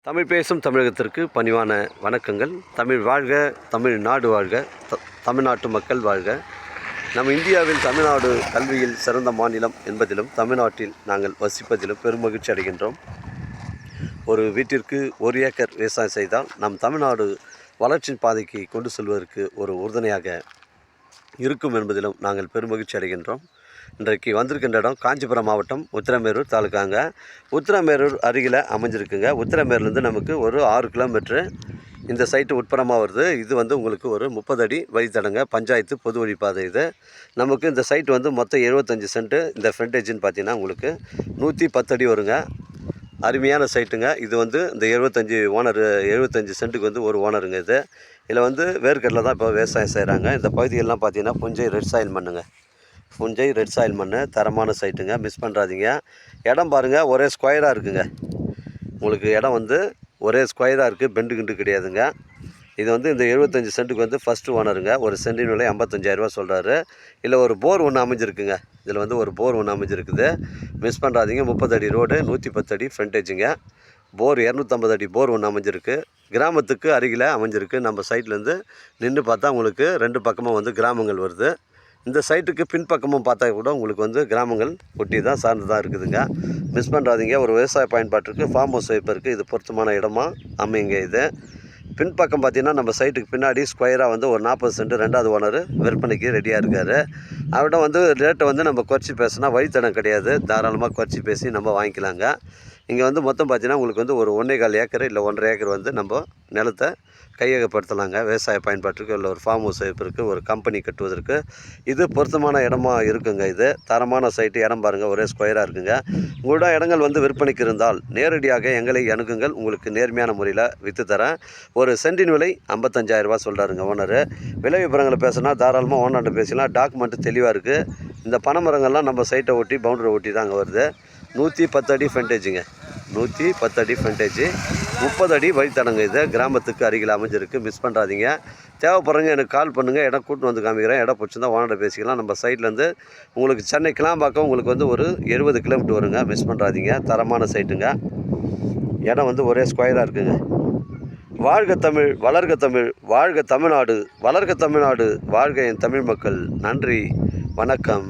தமிழ் பேசும் தமிழகத்திற்கு பணிவான வணக்கங்கள். தமிழ் வாழ்க, தமிழ்நாடு வாழ்க, தமிழ்நாட்டு மக்கள் வாழ்க. நம் இந்தியாவில் தமிழ்நாடு கல்வியில் சிறந்த மாநிலம் என்பதிலும் தமிழ்நாட்டில் நாங்கள் வசிப்பதிலும் பெருமகிழ்ச்சி அடைகின்றோம். ஒரு வீட்டிற்கு 1 ஏக்கர் விவசாயம் செய்தால் நம் தமிழ்நாடு வளர்ச்சியின் பாதைக்கு கொண்டு செல்வதற்கு ஒரு உறுதுணையாக இருக்கும் என்பதிலும் நாங்கள் பெருமகிழ்ச்சி அடைகின்றோம். இன்றைக்கு வந்திருக்கின்ற இடம் காஞ்சிபுரம் மாவட்டம் உத்திரமேரூர் தாலுக்காங்க. உத்திரமேரூர் அருகில் அமைஞ்சிருக்குங்க. உத்திரமேரூர்லேருந்து நமக்கு ஒரு 6 கிலோமீட்ரு இந்த சைட்டு உட்புறமாக வருது. இது உங்களுக்கு ஒரு 30 அடி வழித்தடங்க, பஞ்சாயத்து பொது வழிப்பாதை. இது நமக்கு இந்த சைட்டு மொத்தம் 75 சென்ட்டு. இந்த ஃப்ரண்டேஜின்னு பார்த்தீங்கன்னா உங்களுக்கு 110 அடி வருங்க. அருமையான சைட்டுங்க. இது இந்த 75 சென்ட்டுக்கு ஒரு ஓனருங்க. இதில் வேர்க்கடலை தான் இப்போ விவசாயம் செய்கிறாங்க. இந்த பகுதிகளெலாம் பார்த்தீங்கன்னா புஞ்சை ரெட் சாயில் மண்ணுங்க. புஞ்சை ரெட் சாயில் மண், தரமான சைட்டுங்க, மிஸ் பண்ணுறாதீங்க. இடம் பாருங்கள், ஒரே ஸ்கொயராக இருக்குங்க. உங்களுக்கு இடம் ஒரே ஸ்கொயராக இருக்குது, பெண்டு கிண்டு கிடையாதுங்க. இது இந்த 75 சென்ட்டுக்கு ஃபஸ்ட்டு ஓனருங்க. ஒரு சென்டின் விலை 55,000 சொல்கிறாரு. இல்லை ஒரு போர் ஒன்று அமைஞ்சிருக்குங்க. இதில் ஒரு போர் ஒன்று அமைஞ்சிருக்குது, மிஸ் பண்ணுறாதீங்க. 30 அடி ரோடு, 110 அடி ஃப்ரண்டேஜுங்க. போர் 250 அடி போர் ஒன்று அமைஞ்சிருக்கு. கிராமத்துக்கு அருகில் அமைஞ்சிருக்கு. நம்ம சைட்லேருந்து நின்று பார்த்தா உங்களுக்கு 2 பக்கமும் கிராமங்கள் வருது. இந்த சைட்டுக்கு பின்பக்கமும் பார்த்தா கூட உங்களுக்கு கிராமங்கள் ஒட்டி தான் சார்ந்து தான் இருக்குதுங்க. மிஸ் பண்ணுறாதீங்க. ஒரு விவசாய பயன்பாட்டிற்கு ஃபார்ம் ஹவுஸ் வைப்பதற்கு இது பொருத்தமான இடமா அமைங்க. இது பின்பக்கம் பார்த்திங்கன்னா நம்ம சைட்டுக்கு பின்னாடி ஸ்கொயராக ஒரு 40 சென்ட் 2வது ஓனர் விற்பனைக்கு ரெடியாக இருக்கார். அவர்கிட்ட ரேட்டை நம்ம குறைச்சி பேசினா வழித்தடம் கிடையாது. தாராளமாக குறைச்சி பேசி நம்ம வாங்கிக்கலாங்க. இங்கே மொத்தம் பார்த்தீங்கன்னா உங்களுக்கு ஒரு 1.25 ஏக்கர் இல்லை 1.5 ஏக்கர் நம்ம நிலத்தை கையகப்படுத்தலாங்க. விவசாய பயன்பாட்டுக்கு இல்லை ஒரு ஃபார்ம் ஹவுஸ் வைப்பதற்கு, ஒரு கம்பெனி கட்டுவதற்கு இது பொருத்தமான இடமா இருக்குங்க. இது தரமான சைட்டு. இடம் பாருங்கள், ஒரே ஸ்கொயராக இருக்குங்க. உங்களோட இடங்கள் விற்பனைக்கு இருந்தால் நேரடியாக எங்களை அணுகுங்கள். உங்களுக்கு நேர்மையான முறையில் விற்று தரேன். ஒரு சென்டின் விலை 55,000 சொல்கிறாருங்க ஓனரு. விலை விவரங்களை பேசினா தாராளமாக ஓனர்கிட்ட பேசலாம். டாக்குமெண்ட்டு தெளிவாக இருக்குது. இந்த பனைமரங்கள்லாம் நம்ம சைட்டை ஒட்டி பவுண்டரி ஒட்டி தான் அங்கே வருது. 110 அடி ஃப்ரண்டேஜுங்க. 110 அடி ஃப்ரண்டேஜ், 30 அடி வழித்தடங்க. இது கிராமத்துக்கு அருகில் அமைஞ்சிருக்கு. மிஸ் பண்ணுறாதீங்க. தேவைப்படுறவங்க எனக்கு கால் பண்ணுங்கள். இடம் கூட்டு காமிக்கிறேன். இடம் பிடிச்சிருந்தா ஓனர்கிட்ட பேசிக்கலாம். நம்ம சைட்லேருந்து உங்களுக்கு சென்னை கிளாம்பாக்கம் உங்களுக்கு ஒரு 70 கிலோமீட்டர் வருங்க. மிஸ் பண்ணுறாதீங்க. தரமான சைட்டுங்க. இடம் ஒரே ஸ்கொயராக இருக்குங்க. வாழ்க தமிழ், வளர்க தமிழ், வாழ்க தமிழ்நாடு, வளர்க தமிழ்நாடு, வாழ்க என் தமிழ் மக்கள். நன்றி, வணக்கம்.